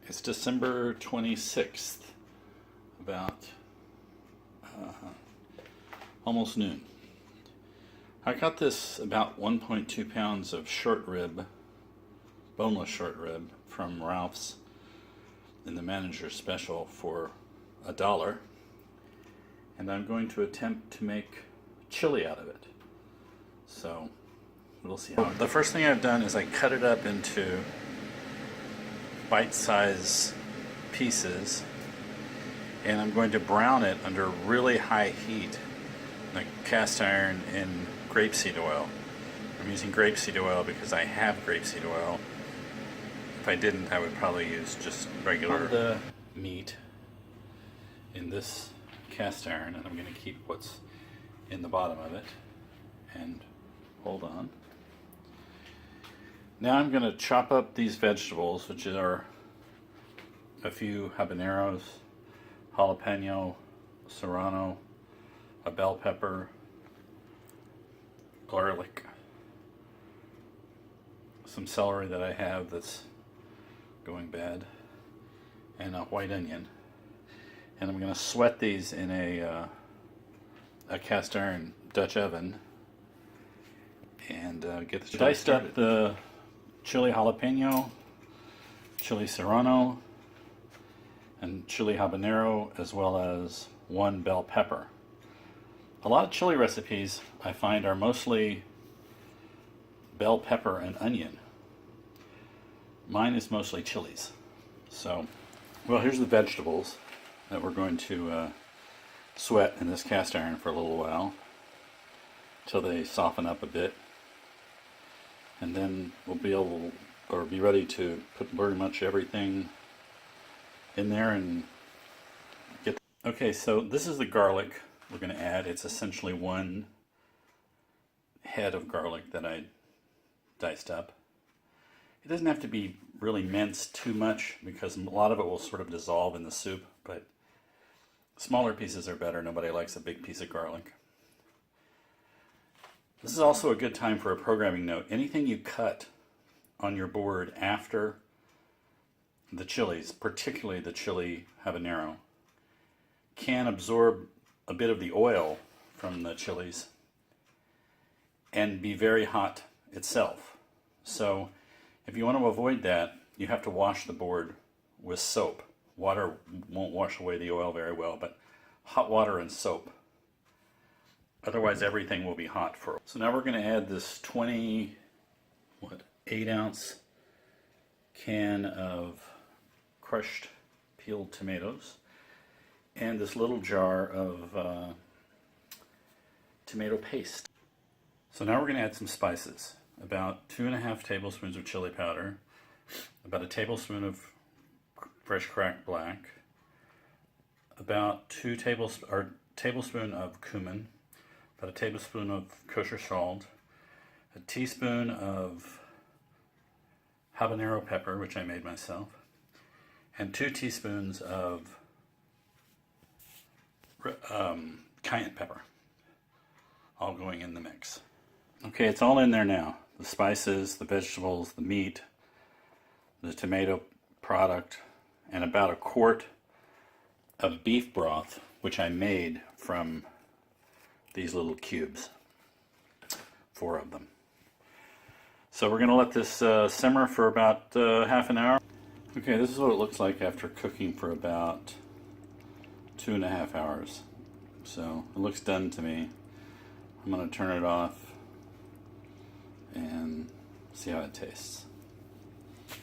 It's December 26th, about almost noon. I got this about 1.2 pounds of short rib, boneless short rib, from Ralph's in the manager's special for $1. And I'm going to attempt to make chili out of it. So we'll see how. The first thing I've done is I cut it up into bite-sized pieces, and I'm going to brown it under really high heat, like cast iron in grapeseed oil. I'm using grapeseed oil because I have grapeseed oil. If I didn't, I would probably use just regular the meat in this cast iron, and I'm going to keep what's in the bottom of it. And hold on. Now I'm going to chop up these vegetables, which are a few habaneros, jalapeno, serrano, a bell pepper, garlic, some celery that I have that's going bad, and a white onion. And I'm going to sweat these in a cast iron Dutch oven and get the chili diced started. Up the chili jalapeno, chili serrano, and chili habanero, as well as one bell pepper. A lot of chili recipes I find are mostly bell pepper and onion. Mine is mostly chilies. So, well, here's the vegetables that we're going to sweat in this cast iron for a little while until they soften up a bit. And then we'll be able, or be ready to put very much everything in there and get. Okay, so this is the garlic we're going to add. It's essentially one head of garlic that I diced up. It doesn't have to be really minced too much because a lot of it will sort of dissolve in the soup, but smaller pieces are better. Nobody likes a big piece of garlic. This is also a good time for a programming note. Anything you cut on your board after the chilies, particularly the chili habanero, can absorb a bit of the oil from the chilies and be very hot itself. So if you want to avoid that, you have to wash the board with soap. Water won't wash away the oil very well, but hot water and soap. Otherwise, everything will be hot for. So now we're going to add this 8-ounce can of crushed peeled tomatoes and this little jar of tomato paste. So now we're going to add some spices. About 2.5 tablespoons of chili powder, about a tablespoon of fresh cracked black, about tablespoon of cumin, about a tablespoon of kosher salt, a teaspoon of habanero pepper, which I made myself, and 2 teaspoons of cayenne pepper, all going in the mix. Okay, it's all in there now. The spices, the vegetables, the meat, the tomato product, and about a quart of beef broth, which I made from these little cubes, 4 of them. So we're going to let this simmer for about half an hour. Okay, this is what it looks like after cooking for about 2.5 hours. So it looks done to me. I'm going to turn it off and see how it tastes.